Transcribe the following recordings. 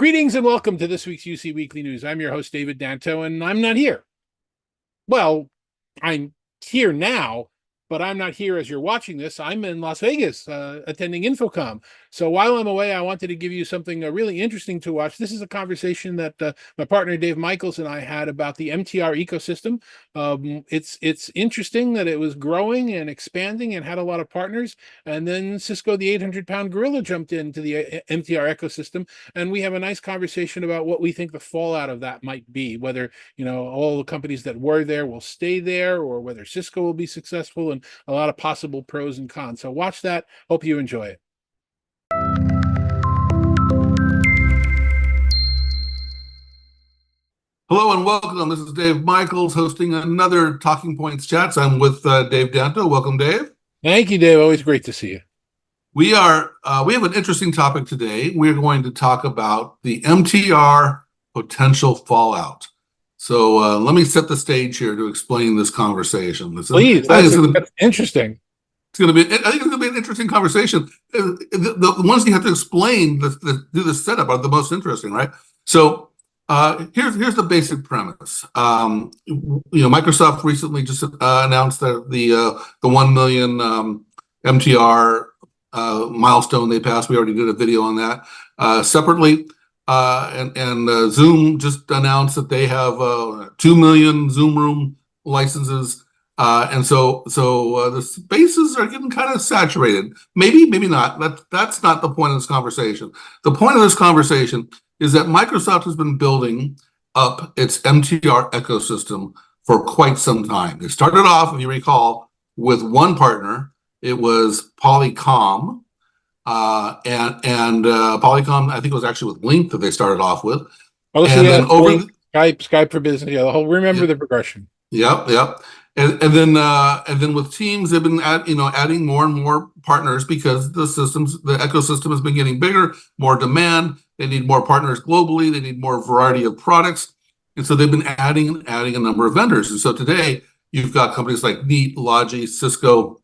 Greetings and welcome to this week's UC Weekly News. I'm your host, David Danto, and I'm not here. Well, I'm here now, but I'm not here as you're watching this. I'm in Las Vegas attending InfoComm. So while I'm away, I wanted to give you something really interesting to watch. This is a conversation that my partner Dave Michels and I had about the MTR ecosystem. It's interesting that it was growing and expanding and had a lot of partners. And then Cisco, the 800-pound gorilla, jumped into the MTR ecosystem. And we have a nice conversation about what we think the fallout of that might be, whether, all the companies that were there will stay there or whether Cisco will be successful, and a lot of possible pros and cons. So watch that. Hope you enjoy it. Hello and welcome. This is Dave Michels hosting another TalkingPointz Chatz. I'm with Dave Danto. Welcome, Dave. Thank you, Dave. Always great to see you. We have an interesting topic today. We're going to talk about the MTR potential fallout. So let me set the stage here to explain this conversation. Please, that's interesting. I think it's going to be an interesting conversation. The ones you have to explain, do the setup are the most interesting, right? So here's the basic premise. Microsoft recently just announced that the 1 million MTR milestone they passed. We already did a video on that. Separately, and Zoom just announced that they have 2 million Zoom Room licenses. And so the spaces are getting kind of saturated. Maybe not. That's not the point of this conversation. The point of this conversation is that Microsoft has been building up its MTR ecosystem for quite some time. It started off, if you recall, with one partner. It was Polycom, and Polycom, I think it was actually with Link that they started off with. Oh, so and then over Skype for Business. Yeah, the whole. Remember the progression. Yep. And then with Teams, they've been adding more and more partners because the ecosystem has been getting bigger, more demand. They need more partners globally. They need more variety of products, and so they've been adding a number of vendors. And so today you've got companies like Neat, Logi, Cisco.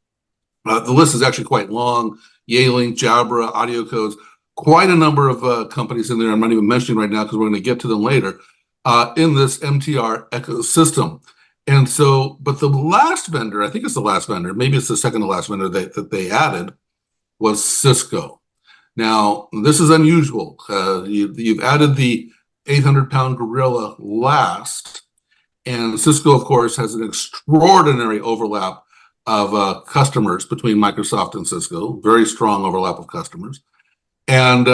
The list is actually quite long. Yealink, Jabra, AudioCodes, quite a number of companies in there. I'm not even mentioning right now because we're going to get to them later in this MTR ecosystem. And so, but the last vendor, I think it's the last vendor, maybe it's the second to last vendor that they added, was Cisco. Now, this is unusual. You've added the 800-pound gorilla last, and Cisco, of course, has an extraordinary overlap of customers between Microsoft and Cisco, very strong overlap of customers. And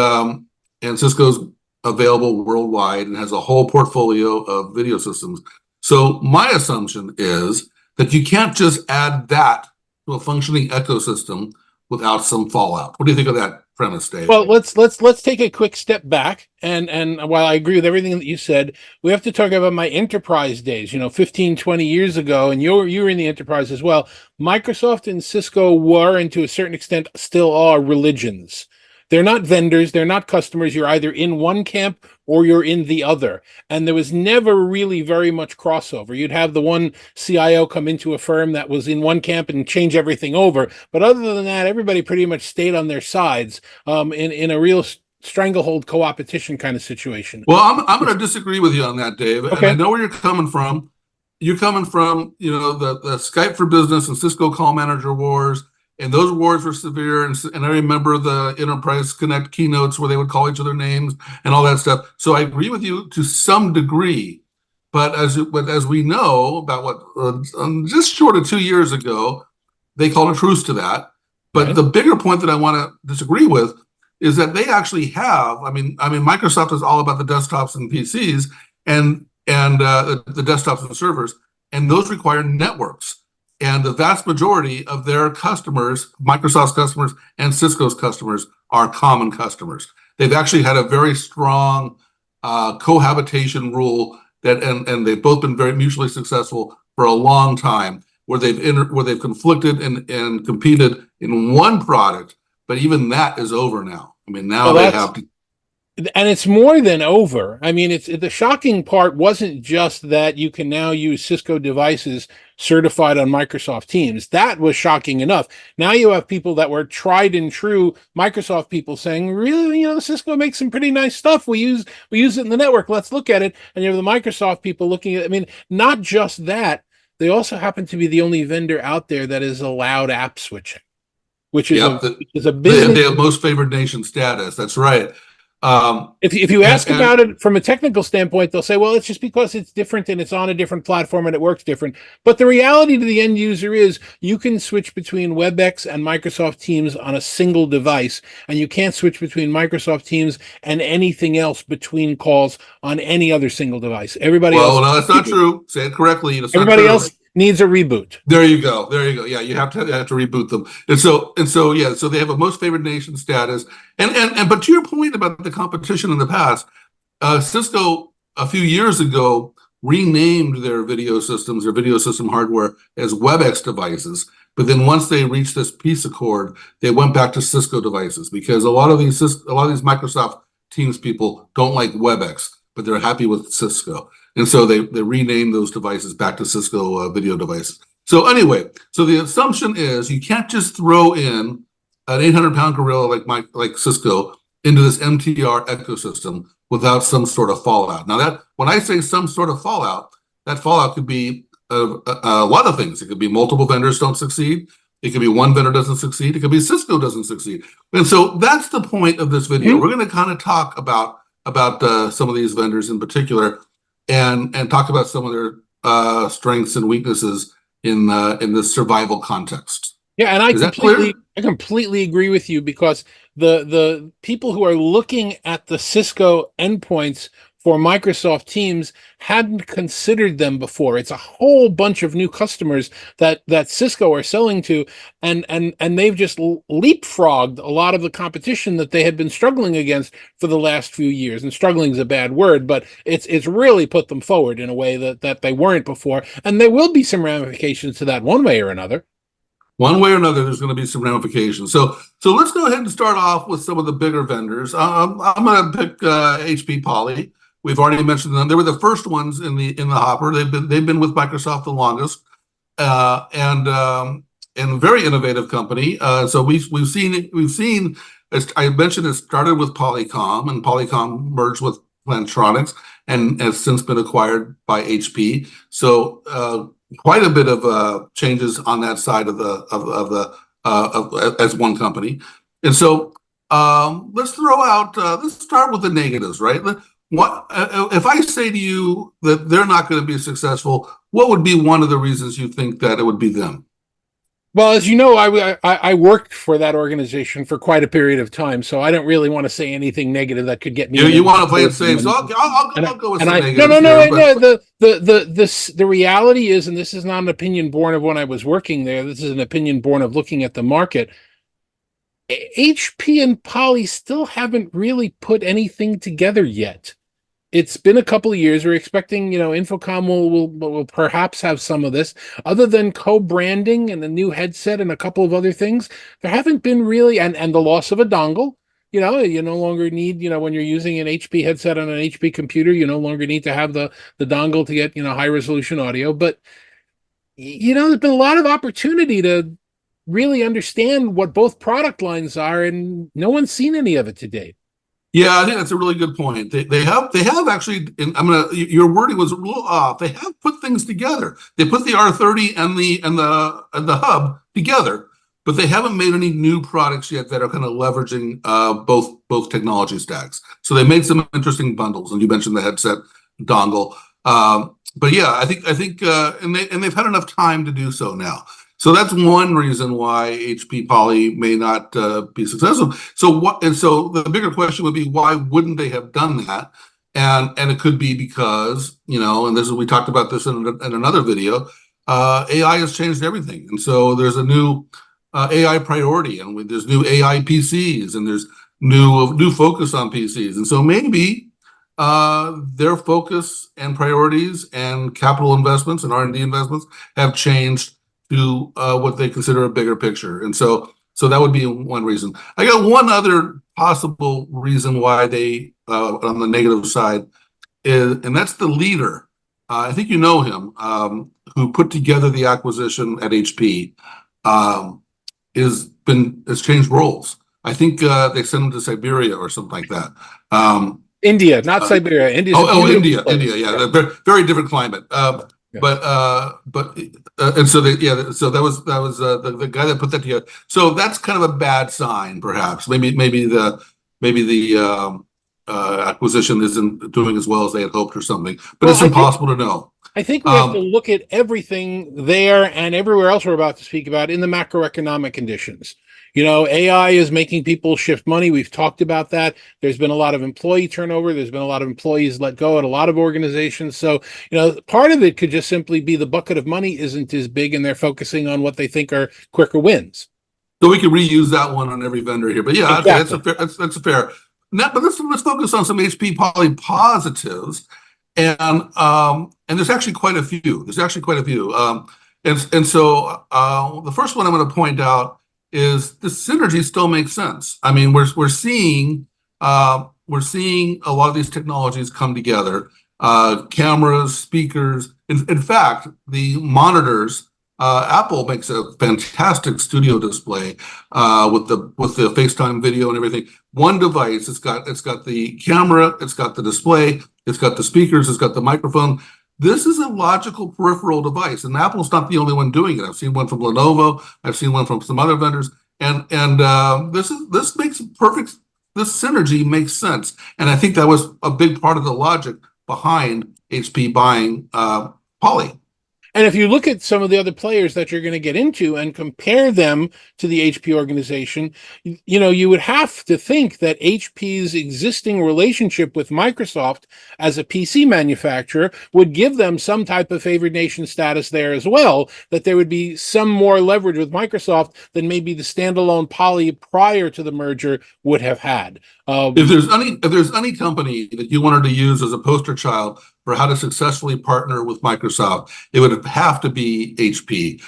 Cisco's available worldwide and has a whole portfolio of video systems. So my assumption is that you can't just add that to a functioning ecosystem without some fallout. What do you think of that premise, Dave? Well, let's take a quick step back. And while I agree with everything that you said, we have to talk about my enterprise days, 15, 20 years ago, and you were in the enterprise as well. Microsoft and Cisco were, and to a certain extent still are, religions. They're not vendors. They're not customers. You're either in one camp or you're in the other. And there was never really very much crossover. You'd have the one CIO come into a firm that was in one camp and change everything over. But other than that, everybody pretty much stayed on their sides in a real stranglehold co-opetition kind of situation. Well, I'm going to disagree with you on that, Dave. Okay. And I know where you're coming from. You're coming from, the Skype for Business and Cisco Call Manager wars. And those wars were severe, and I remember the Enterprise Connect keynotes where they would call each other names and all that stuff. So I agree with you to some degree, but as we know, about just short of 2 years ago, they called a truce to that. But the bigger point that I want to disagree with is that they actually have. I mean, Microsoft is all about the desktops and PCs and the desktops and servers, and those require networks. And the vast majority of their customers, Microsoft's customers and Cisco's customers, are common customers. They've actually had a very strong cohabitation rule and they've both been very mutually successful for a long time, where they've conflicted and competed in one product, but even that is over now. I mean, now they have to. And it's more than over. I mean, it's the shocking part wasn't just that you can now use Cisco devices certified on Microsoft Teams. That was shocking enough. Now you have people that were tried and true Microsoft people saying, "Really, Cisco makes some pretty nice stuff. We use it in the network. Let's look at it." And you have the Microsoft people looking at. I mean, not just that. They also happen to be the only vendor out there that is allowed app switching, which is a business. They have most favored nation status. That's right. If you ask about it from a technical standpoint, they'll say, well, it's just because it's different and it's on a different platform and it works different. But the reality to the end user is you can switch between WebEx and Microsoft Teams on a single device, and you can't switch between Microsoft Teams and anything else between calls on any other single device. Everybody else. Well, no, that's not true. Say it correctly. Everybody else needs a reboot. There you go. Yeah, you have to reboot them. And so they have a most favored nation status. And but to your point about the competition in the past, Cisco a few years ago renamed their video system hardware as WebEx devices. But then once they reached this peace accord, they went back to Cisco devices, because a lot of these Microsoft Teams people don't like WebEx, but they're happy with Cisco. And so they renamed those devices back to Cisco video devices. So anyway, so the assumption is you can't just throw in an 800-pound gorilla like Cisco into this MTR ecosystem without some sort of fallout. Now, that when I say some sort of fallout, that fallout could be a lot of things. It could be multiple vendors don't succeed. It could be one vendor doesn't succeed. It could be Cisco doesn't succeed. And so that's the point of this video. We're going to kind of talk about some of these vendors in particular, and talk about some of their strengths and weaknesses in this survival context. Yeah, and I completely agree with you, because the people who are looking at the Cisco endpoints for Microsoft Teams hadn't considered them before. It's a whole bunch of new customers that Cisco are selling to, and they've just leapfrogged a lot of the competition that they had been struggling against for the last few years. And struggling is a bad word, but it's really put them forward in a way that they weren't before. And there will be some ramifications to that one way or another. One way or another, there's going to be some ramifications. So let's go ahead and start off with some of the bigger vendors. I'm going to pick HP Poly. We've already mentioned them. They were the first ones in the hopper. They've been with Microsoft the longest, and very innovative company. So we've seen. As I mentioned, it started with Polycom, and Polycom merged with Plantronics and has since been acquired by HP. So quite a bit of changes on that side of as one company. And so let's start with the negatives, right? What if I say to you that they're not going to be successful? What would be one of the reasons you think that it would be them? Well, as you know, I worked for that organization for quite a period of time, so I don't really want to say anything negative that could get me. You want to play it safe, so I'll go with some negatives. No. The reality is, and this is not an opinion born of when I was working there. This is an opinion born of looking at the market. HP and Poly still haven't really put anything together yet. It's been a couple of years. We're expecting, InfoComm will perhaps have some of this. Other than co-branding and a new headset and a couple of other things, there haven't been really, and the loss of a dongle. You no longer need, when you're using an HP headset on an HP computer, you no longer need to have the dongle to get, high resolution audio. But, there's been a lot of opportunity to really understand what both product lines are, and no one's seen any of it to date. Yeah, I think that's a really good point. They have actually, your wording was a little off. They have put things together. They put the R30 and the hub together, but they haven't made any new products yet that are kind of leveraging both technology stacks. So they made some interesting bundles, and you mentioned the headset dongle. But yeah, I think and they've had enough time to do so now. So that's one reason why HP Poly may not be successful. So the bigger question would be, why wouldn't they have done that? And it could be because, and we talked about this in another video, AI has changed everything. And so there's a new AI priority, and there's new AI PCs, and there's new focus on PCs. And so maybe their focus and priorities and capital investments and R&D investments have changed to what they consider a bigger picture. And so So that would be one reason. I got one other possible reason why they, on the negative side, and that's the leader. I think you know him, who put together the acquisition at HP. Has changed roles. I think they sent him to Siberia or something like that. India, not Siberia. India's India, yeah, yeah. Very, very different climate. Yeah. But and so so that was the guy that put that together. So that's kind of a bad sign, perhaps. Maybe the acquisition isn't doing as well as they had hoped or something. But it's impossible to know. I think we have to look at everything there and everywhere else we're about to speak about in the macroeconomic conditions. AI is making people shift money. We've talked about that. There's been a lot of employee turnover. There's been a lot of employees let go at a lot of organizations. So, part of it could just simply be the bucket of money isn't as big and they're focusing on what they think are quicker wins. So we can reuse that one on every vendor here. But yeah, exactly. That's a fair. Now, but let's focus on some HP Poly positives. And there's actually quite a few. And so the first one I'm going to point out is the synergy still makes sense. I mean, we're seeing a lot of these technologies come together. Cameras, speakers. In fact, the monitors. Apple makes a fantastic studio display with the FaceTime video and everything. One device. It's got the camera. It's got the display. It's got the speakers. It's got the microphone. This is a logical peripheral device, and Apple's not the only one doing it. I've seen one from Lenovo. I've seen one from some other vendors, and this makes perfect. This synergy makes sense, and I think that was a big part of the logic behind HP buying Poly. And if you look at some of the other players that you're going to get into and compare them to the HP organization, you would have to think that HP's existing relationship with Microsoft as a PC manufacturer would give them some type of favored nation status there as well, that there would be some more leverage with Microsoft than maybe the standalone Poly prior to the merger would have had. If there's any company that you wanted to use as a poster child for how to successfully partner with Microsoft, it would have to be HP.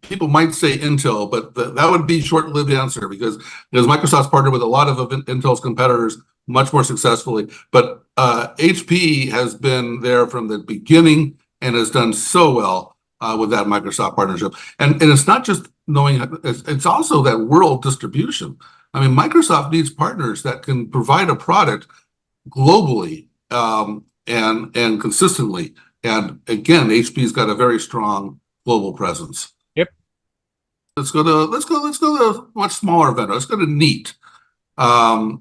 People might say Intel, but that would be short-lived answer because Microsoft's partnered with a lot of Intel's competitors much more successfully. But HP has been there from the beginning and has done so well with that Microsoft partnership. And it's not just knowing; it's also that world distribution. I mean, Microsoft needs partners that can provide a product globally and consistently. And again, HP's got a very strong global presence. Yep. Let's go to a much smaller vendor. Let's go to Neat. And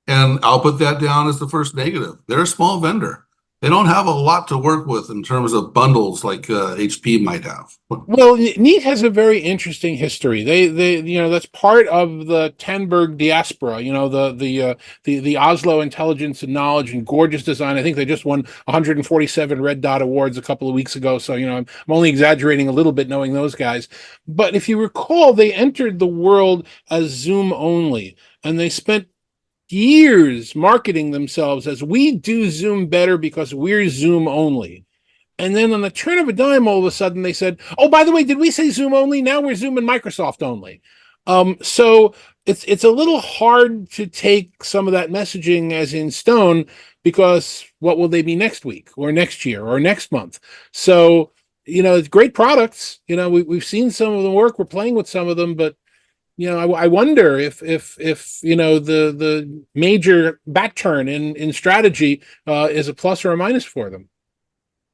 I'll put that down as the first negative. They're a small vendor. They don't have a lot to work with in terms of bundles like HP might have. Well, Neat has a very interesting history. They that's part of the Tandberg diaspora. The Oslo Intelligence and Knowledge and gorgeous design. I think they just won 147 Red Dot Awards a couple of weeks ago. So I'm only exaggerating a little bit knowing those guys. But if you recall, they entered the world as Zoom only, and they spent years marketing themselves as we do Zoom better because we're Zoom only. And then on the turn of a dime, all of a sudden they said, oh, by the way, did we say Zoom only? Now we're Zoom and Microsoft only. So it's a little hard to take some of that messaging as in stone because what will they be next week or next year or next month? So, it's great products. We've seen some of them work. We're playing with some of them, but I wonder if the major back turn in strategy is a plus or a minus for them.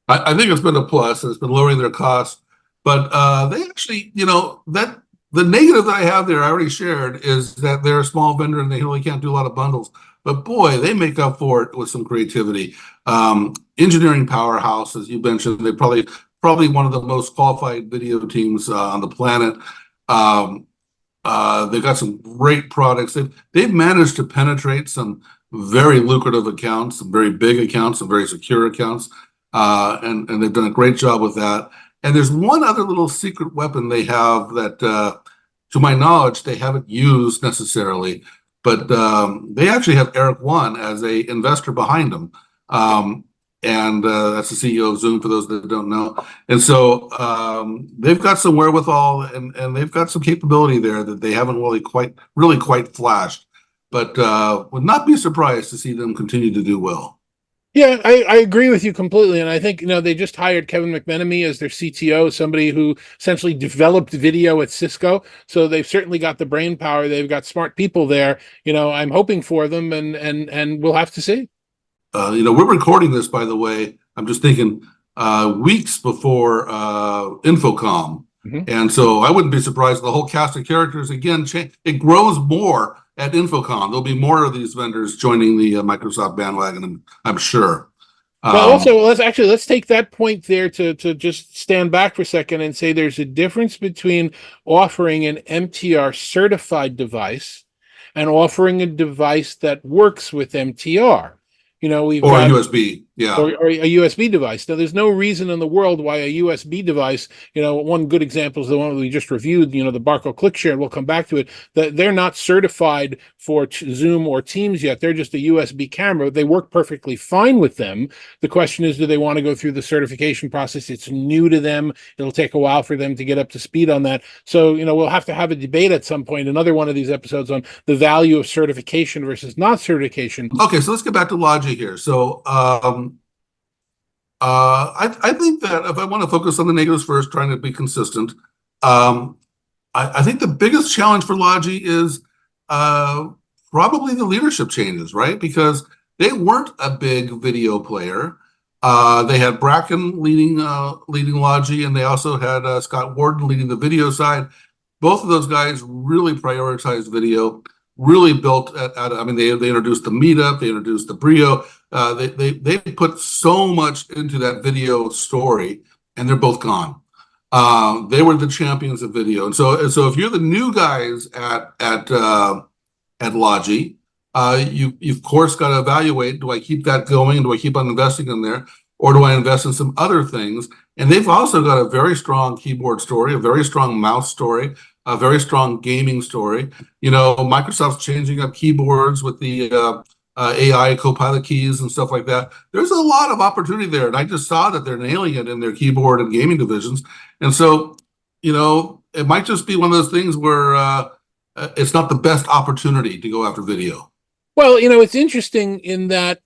I think it's been a plus. It's been lowering their costs, but they actually, that the negative that I have there, I already shared, is that they're a small vendor and they really can't do a lot of bundles. But boy, they make up for it with some creativity. Engineering powerhouse, as you mentioned, they're probably one of the most qualified video teams on the planet. They've got some great products. They've managed to penetrate some very lucrative accounts, some very big accounts, some very secure accounts, and they've done a great job with that. And there's one other little secret weapon they have that, to my knowledge, they haven't used necessarily, but they actually have Eric One as a investor behind them. and that's the CEO of Zoom for those that don't know. And so they've got some wherewithal and they've got some capability there that they haven't really quite flashed. But would not be surprised to see them continue to do well. Yeah, I agree with you completely. And I think, they just hired Kevin McMenemy as their CTO, somebody who essentially developed video at Cisco. So they've certainly got the brain power. They've got smart people there. I'm hoping for them, and we'll have to see. We're recording this, by the way, I'm just thinking weeks before InfoComm. Mm-hmm. And so I wouldn't be surprised if the whole cast of characters again it grows more at InfoComm. There'll be more of these vendors joining the Microsoft bandwagon, I'm sure. Well, also, let's take that point there to just stand back for a second and say there's a difference between offering an MTR certified device and offering a device that works with MTR. We've got USB, yeah, or a USB device. Now, there's no reason in the world why a USB device, one good example is the one we just reviewed, the Barco ClickShare, and we'll come back to it, that they're not certified for Zoom or Teams yet. They're just a USB camera. They work perfectly fine with them. The question is, do they want to go through the certification process? It's new to them. It'll take a while for them to get up to speed on that. So, we'll have to have a debate at some point, another one of these episodes on the value of certification versus not certification. Okay, so let's get back to Logi here. So, I think that if I want to focus on the negatives first, trying to be consistent, I think the biggest challenge for Logi is probably the leadership changes, right? Because they weren't a big video player. They had Bracken leading Logi, and they also had Scott Warden leading the video side. Both of those guys really prioritized video. Really built they introduced the Meetup, they introduced the Brio. They put so much into that video story, and they're both gone. They were the champions of video, and so if you're the new guys at Logi, you of course got to evaluate: do I keep that going? Do I keep on investing in there, or do I invest in some other things? And they've also got a very strong keyboard story, a very strong mouse story, a very strong gaming story. Microsoft's changing up keyboards with the AI Copilot keys and stuff like that. There's a lot of opportunity there, and I just saw that they're nailing it in their keyboard and gaming divisions. And so, it might just be one of those things where it's not the best opportunity to go after video. Well, it's interesting in that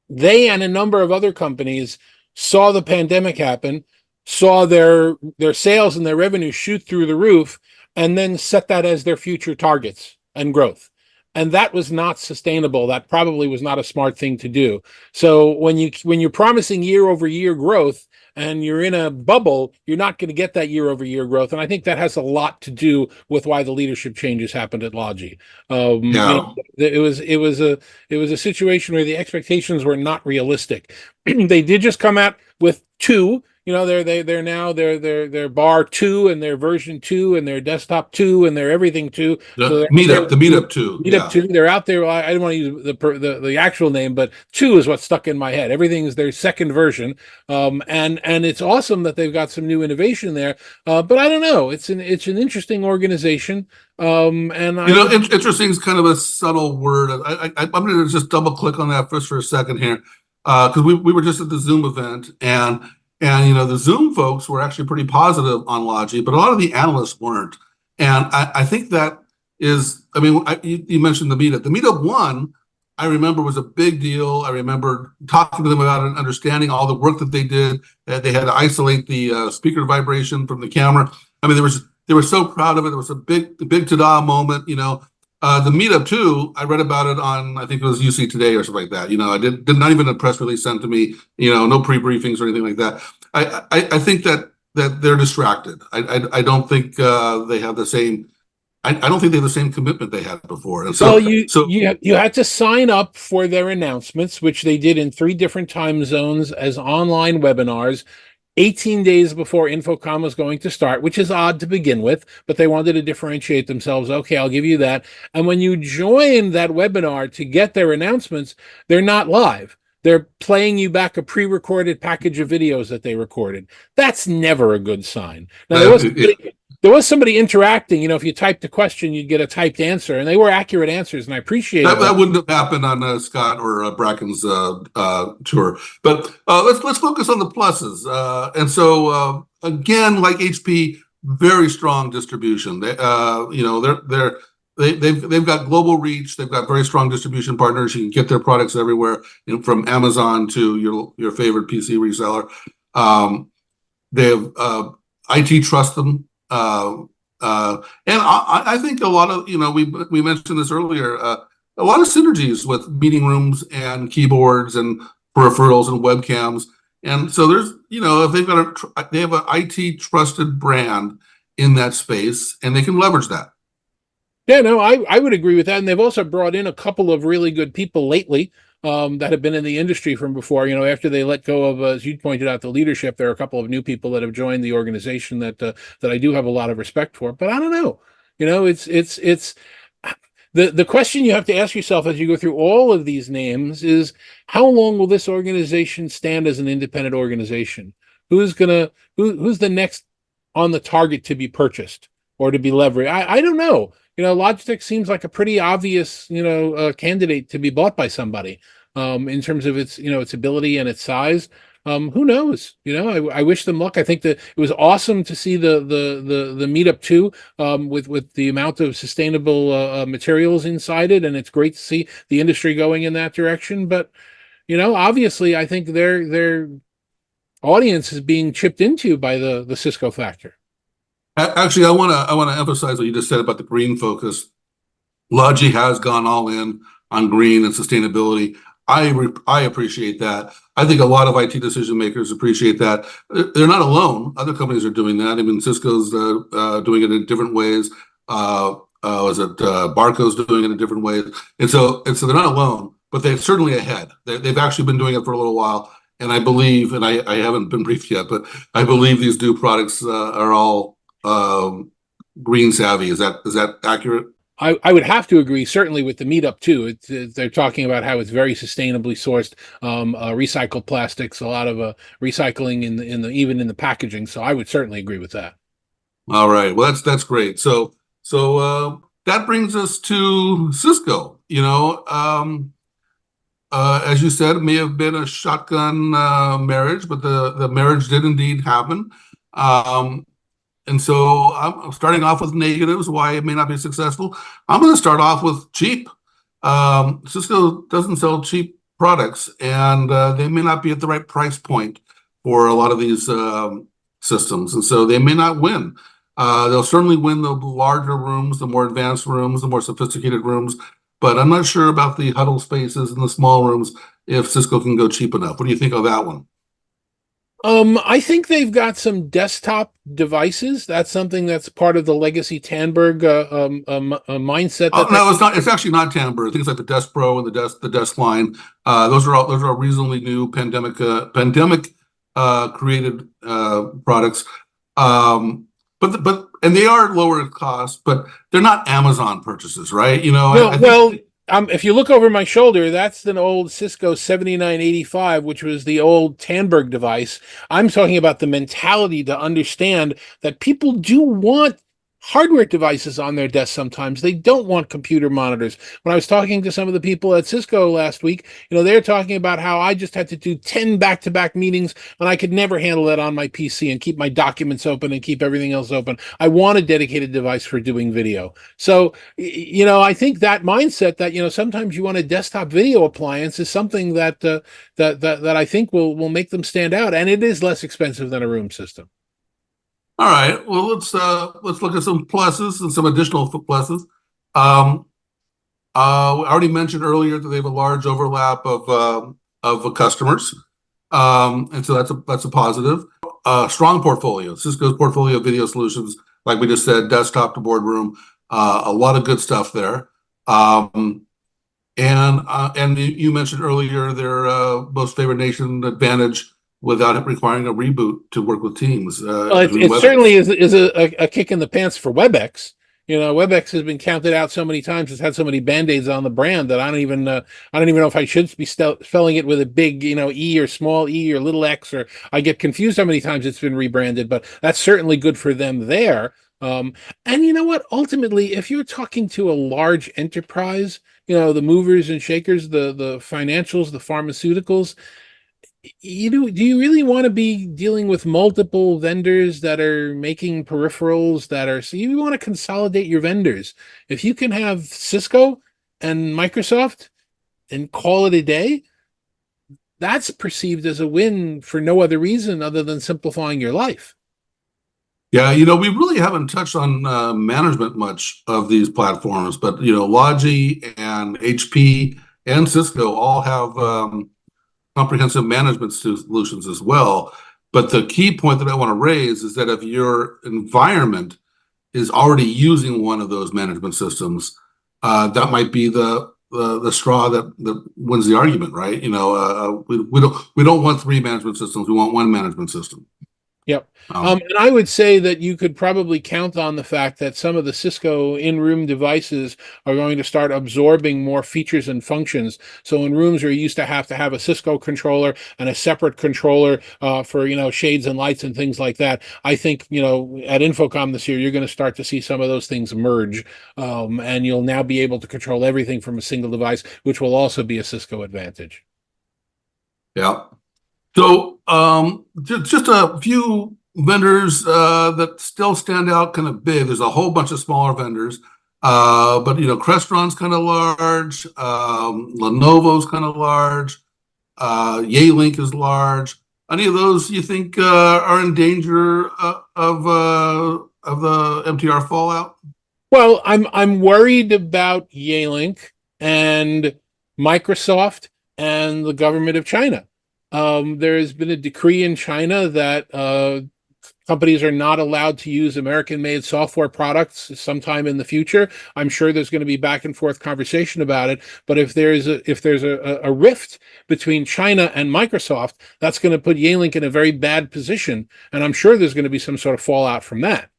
they and a number of other companies saw the pandemic happen, saw their sales and their revenue shoot through the roof, and then set that as their future targets and growth. And that was not sustainable. That probably was not a smart thing to do. So when you're promising year over year growth and you're in a bubble, you're not going to get that year over year growth. And I think that has a lot to do with why the leadership changes happened at Logi. It was a situation where the expectations were not realistic. They did just come out with two. They're now their bar 2 and their version 2 and their desktop 2 and their everything 2. The Meetup 2. Meetup 2. They're out there. I don't want to use the actual name, but 2 is what's stuck in my head. Everything is their second version, and it's awesome that they've got some new innovation there. But I don't know. It's an interesting organization. Interesting is kind of a subtle word. I'm going to just double click on that for a second here, because we were just at the Zoom event, and the Zoom folks were actually pretty positive on Logi, but a lot of the analysts weren't. And I think that is, you mentioned the Meetup. The Meetup 1, I remember, was a big deal. I remember talking to them about it and understanding all the work that they did. They had to isolate the speaker vibration from the camera. They were so proud of it. It was a big ta-da moment, The Meetup 2, I read about it on, I think it was UC Today or something like that. I did not even a press release sent to me, no pre-briefings or anything like that. I think that they're distracted. I don't think they have the same. I don't think they have the same commitment they had before. And so, you had to sign up for their announcements, which they did in 3 different time zones as online webinars. 18 days before InfoComm was going to start, which is odd to begin with, but they wanted to differentiate themselves. Okay, I'll give you that. And when you join that webinar to get their announcements, they're not live. They're playing you back a pre-recorded package of videos that they recorded. That's never a good sign. Now, there was somebody interacting. You know, if you typed a question, you'd get a typed answer, and they were accurate answers, and I appreciated that. That wouldn't have happened on Scott or Bracken's tour. But let's focus on the pluses. And so again, like HP, very strong distribution. They've got global reach. They've got very strong distribution partners. You can get their products everywhere, from Amazon to your favorite PC reseller. They have IT trust them. And I think a lot of, we mentioned this earlier, a lot of synergies with meeting rooms and keyboards and peripherals and webcams. And so there's, if they have an IT trusted brand in that space, and they can leverage that. Yeah, no, I would agree with that. And they've also brought in a couple of really good people lately that have been in the industry from before. After they let go of, as you pointed out, the leadership, there are a couple of new people that have joined the organization that I do have a lot of respect for. But I don't know. It's the question you have to ask yourself as you go through all of these names is, how long will this organization stand as an independent organization? Who's the next on the target to be purchased or to be leveraged? I don't know. Logitech seems like a pretty obvious, candidate to be bought by somebody, in terms of its, its ability and its size. Who knows? I wish them luck. I think that it was awesome to see the meetup too, with the amount of sustainable materials inside it, and it's great to see the industry going in that direction. But obviously, I think their audience is being chipped into by the Cisco factor. Actually, I want to emphasize what you just said about the green focus. Logi has gone all in on green and sustainability. I appreciate that. I think a lot of IT decision makers appreciate that. They're not alone. Other companies are doing that. I mean, Cisco's doing it in different ways. Barco's doing it in different ways. And so they're not alone, but they're certainly ahead. They've actually been doing it for a little while. And I believe, and I haven't been briefed yet, but I believe these new products are all green savvy. Is that accurate? I would have to agree, certainly with the meetup too. They're talking about how it's very sustainably sourced, recycled plastics, a lot of recycling even in the packaging. So I would certainly agree with that. All right, well that's great. So that brings us to Cisco. As you said, it may have been a shotgun marriage, but the marriage did indeed happen. And so I'm starting off with negatives, why it may not be successful. I'm going to start off with cheap. Cisco doesn't sell cheap products, and they may not be at the right price point for a lot of these systems. And so they may not win. They'll certainly win the larger rooms, the more advanced rooms, the more sophisticated rooms. But I'm not sure about the huddle spaces and the small rooms if Cisco can go cheap enough. What do you think of that one? I think they've got some desktop devices. That's something that's part of the legacy Tandberg mindset. No, it's not. It's actually not Tandberg. Things like the Desk Pro and the Desk Line. Those are reasonably new pandemic created products. But they are lower cost, but they're not Amazon purchases, right? If you look over my shoulder, that's an old Cisco 7985, which was the old Tandberg device. I'm talking about the mentality to understand that people do want hardware devices on their desk sometimes. They don't want computer monitors. When I was talking to some of the people at Cisco last week, they're talking about how I just had to do 10 back-to-back meetings and I could never handle that on my PC and keep my documents open and keep everything else open. I want a dedicated device for doing video. So, I think that mindset that, sometimes you want a desktop video appliance is something that I think will make them stand out. And it is less expensive than a room system. All right. Well, let's look at some pluses and some additional pluses. I already mentioned earlier that they have a large overlap of customers, and so that's a positive. Strong portfolio. Cisco's portfolio of video solutions, like we just said, desktop to boardroom, a lot of good stuff there. And you mentioned earlier their most favored nation advantage, without it requiring a reboot to work with Teams. It certainly is a kick in the pants for WebEx. WebEx has been counted out so many times. It's had so many band-aids on the brand that I don't even know if I should be spelling it with a big, E or small e or little x, or I get confused how many times it's been rebranded. But that's certainly good for them there. And you know what? Ultimately, if you're talking to a large enterprise, the movers and shakers, the financials, the pharmaceuticals, do you really want to be dealing with multiple vendors that are making peripherals so you want to consolidate your vendors. If you can have Cisco and Microsoft and call it a day, that's perceived as a win for no other reason other than simplifying your life. Yeah, we really haven't touched on management much of these platforms, but Logi and HP and Cisco all have comprehensive management solutions as well. But the key point that I want to raise is that if your environment is already using one of those management systems, that might be the straw that wins the argument, right? We don't want three management systems. We want one management system. Yep. And I would say that you could probably count on the fact that some of the Cisco in-room devices are going to start absorbing more features and functions. So in rooms where you used to have a Cisco controller and a separate controller for, shades and lights and things like that, I think, at InfoComm this year, you're going to start to see some of those things merge. And you'll now be able to control everything from a single device, which will also be a Cisco advantage. Yeah. So just a few vendors that still stand out kind of big. There's a whole bunch of smaller vendors, but Crestron's kind of large, Lenovo's kind of large, Yealink is large. Any of those you think are in danger of the MTR fallout? Well, I'm worried about Yealink and Microsoft and the government of China. There has been a decree in China that companies are not allowed to use American-made software products sometime in the future. I'm sure there's going to be back and forth conversation about it. But if there's a rift between China and Microsoft, that's going to put Yealink in a very bad position, and I'm sure there's going to be some sort of fallout from that.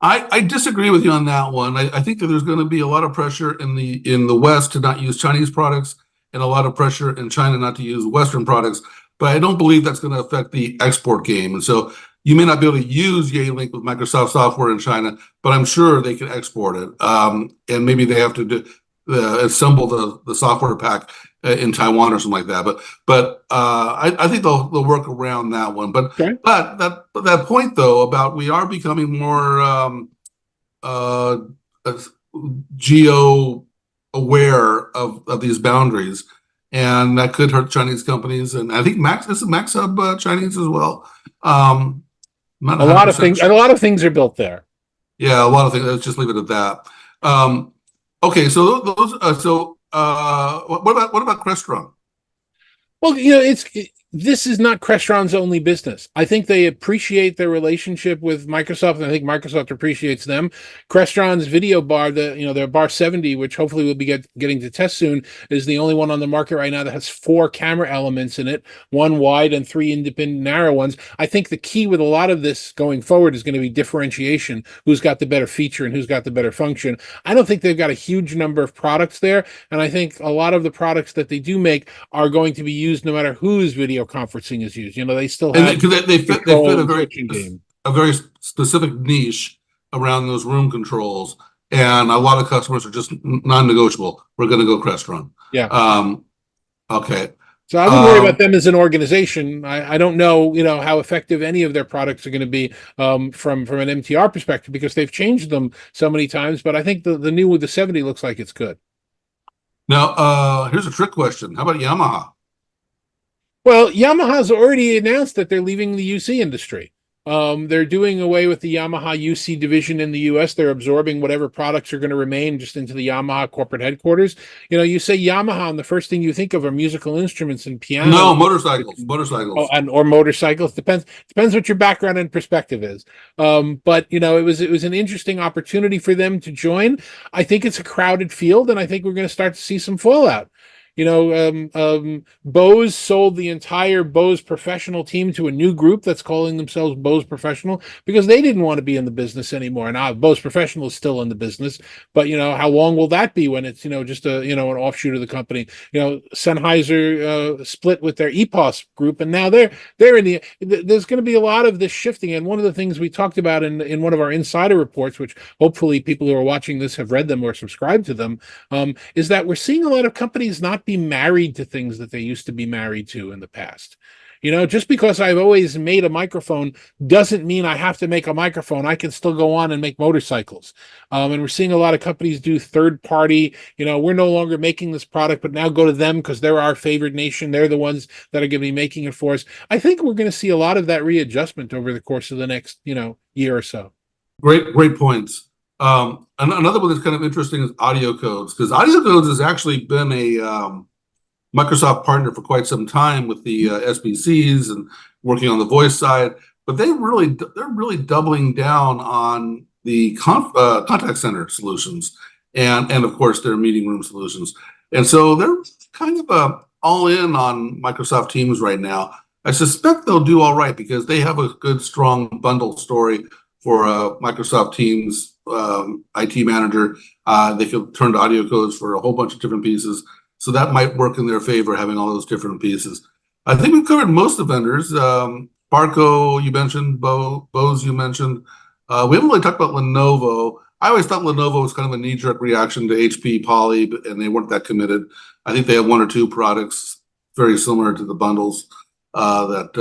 I disagree with you on that one. I think that there's going to be a lot of pressure in the West to not use Chinese products, and a lot of pressure in China not to use Western products, but I don't believe that's going to affect the export game. And so you may not be able to use Yealink with Microsoft software in China, but I'm sure they can export it. And maybe they have to assemble the software pack in Taiwan or something like that. But I think they'll work around that one. But okay. But that point though about we are becoming more geo aware of these boundaries, and that could hurt Chinese companies. And I think Max Hub Chinese as well. A lot of things are built there. Yeah, a lot of things. Let's just leave it at that. Okay, so what about Crestron? Well, this is not Crestron's only business. I think they appreciate their relationship with Microsoft, and I think Microsoft appreciates them. Crestron's video bar, their bar 70, which hopefully we'll be getting to test soon, is the only one on the market right now that has 4 camera elements in it, 1 wide and 3 independent narrow ones. I think the key with a lot of this going forward is going to be differentiation. Who's got the better feature and who's got the better function? I don't think they've got a huge number of products there, and I think a lot of the products that they do make are going to be used no matter whose video conferencing is used. They still have they fit a very specific niche around those room controls, and a lot of customers are just non-negotiable. We're going to go Crestron. Yeah. Okay. So I wouldn't worry about them as an organization. I don't know, how effective any of their products are going to be from an MTR perspective, because they've changed them so many times. But I think the new with the 70 looks like it's good. Now, here's a trick question. How about Yamaha? Well, Yamaha's already announced that they're leaving the UC industry. They're doing away with the Yamaha UC division in the US. They're absorbing whatever products are going to remain just into the Yamaha corporate headquarters. You say Yamaha, and the first thing you think of are musical instruments and piano. No, motorcycles. Oh, or motorcycles. Depends what your background and perspective is. But it was an interesting opportunity for them to join. I think it's a crowded field, and I think we're going to start to see some fallout. Bose sold the entire Bose Professional team to a new group that's calling themselves Bose Professional because they didn't want to be in the business anymore. Now Bose Professional is still in the business, but how long will that be when it's just an offshoot of the company? Sennheiser split with their EPOS group, and now they're in there's going to be a lot of this shifting. And one of the things we talked about in one of our insider reports, which hopefully people who are watching this have read them or subscribed to them, is that we're seeing a lot of companies not be married to things that they used to be married to in the past. Just because I've always made a microphone doesn't mean I have to make a microphone. I can still go on and make motorcycles. And we're seeing a lot of companies do third party, we're no longer making this product, but now go to them because they're our favorite nation. They're the ones that are going to be making it for us. I think we're going to see a lot of that readjustment over the course of the next, year or so. Great points. And another one that's kind of interesting is Audio Codes, because Audio Codes has actually been a Microsoft partner for quite some time with the SBCs and working on the voice side, but they're really doubling down on the contact center solutions and of course their meeting room solutions. And so they're kind of all in on Microsoft Teams right now. I suspect they'll do all right because they have a good, strong bundle story for Microsoft Teams IT manager. They can turn to Audio Codes for a whole bunch of different pieces. So that might work in their favor, having all those different pieces. I think we've covered most of the vendors. Barco, you mentioned, Bose, you mentioned. We haven't really talked about Lenovo. I always thought Lenovo was kind of a knee-jerk reaction to HP Poly, and they weren't that committed. I think they have one or two products very similar to the bundles that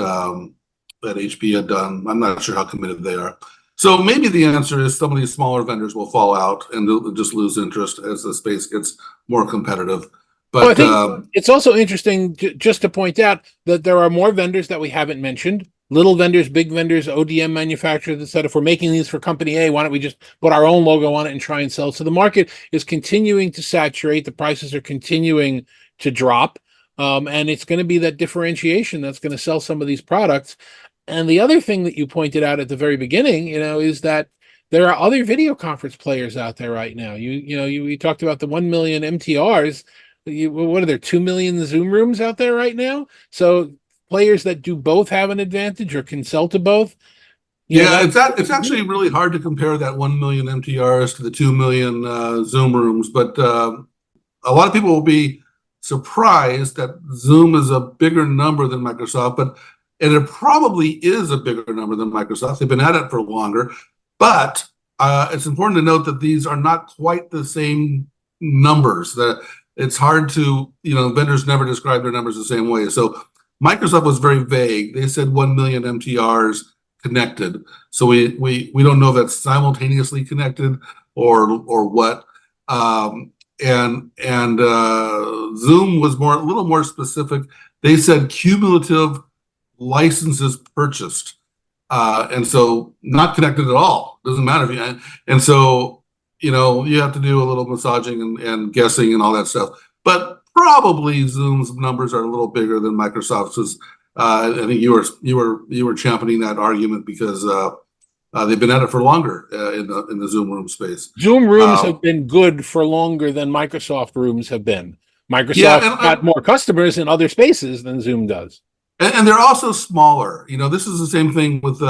HP had done. I'm not sure how committed they are. So maybe the answer is some of these smaller vendors will fall out and they'll just lose interest as the space gets more competitive. But I think it's also interesting just to point out that there are more vendors that we haven't mentioned. Little vendors, big vendors, ODM manufacturers that said, if we're making these for company A, why don't we just put our own logo on it and try and sell? So the market is continuing to saturate. The prices are continuing to drop. And it's going to be that differentiation that's going to sell some of these products. And the other thing that you pointed out at the very beginning, is that there are other video conference players out there right now. You talked about the 1 million MTRs. What are there, 2 million Zoom rooms out there right now? So players that do both have an advantage or can sell to both. It's actually really hard to compare that 1 million MTRs to the 2 million Zoom rooms, but a lot of people will be surprised that Zoom is a bigger number than Microsoft, and it probably is a bigger number than Microsoft. They've been at it for longer, but it's important to note that these are not quite the same numbers. It's hard to, vendors never describe their numbers the same way. So Microsoft was very vague. They said 1 million MTRs connected. So we don't know if that's simultaneously connected or what. And Zoom was a little more specific. They said cumulative licenses purchased. And so not connected at all. Doesn't matter if and so you have to do a little massaging and guessing and all that stuff. But probably Zoom's numbers are a little bigger than Microsoft's. I think you were championing that argument because they've been at it for longer in the Zoom room space. Zoom rooms have been good for longer than Microsoft rooms have been. Microsoft got more customers in other spaces than Zoom does. And they're also smaller. This is the same thing with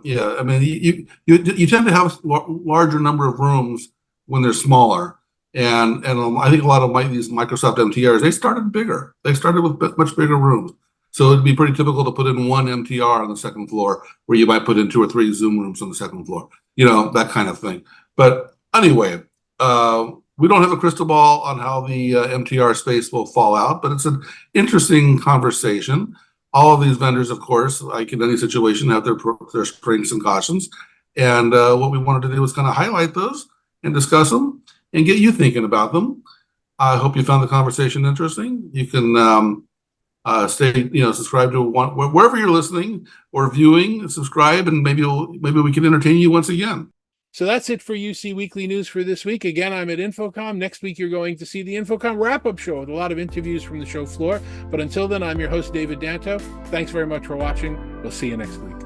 you tend to have larger number of rooms when they're smaller, and I think a lot of these Microsoft MTRs, they started bigger. They started with much bigger rooms, so it'd be pretty typical to put in one MTR on the second floor, where you might put in 2 or 3 Zoom rooms on the second floor. That kind of thing. But anyway, we don't have a crystal ball on how the MTR space will fall out, but it's an interesting conversation. All of these vendors, of course, like in any situation, have their strengths and cautions. And what we wanted to do was kind of highlight those and discuss them and get you thinking about them. I hope you found the conversation interesting. You can subscribe to wherever you're listening or viewing, subscribe, and maybe we can entertain you once again. So that's it for UC Weekly News for this week. Again, I'm at InfoComm. Next week, you're going to see the InfoComm wrap-up show with a lot of interviews from the show floor. But until then, I'm your host, David Danto. Thanks very much for watching. We'll see you next week.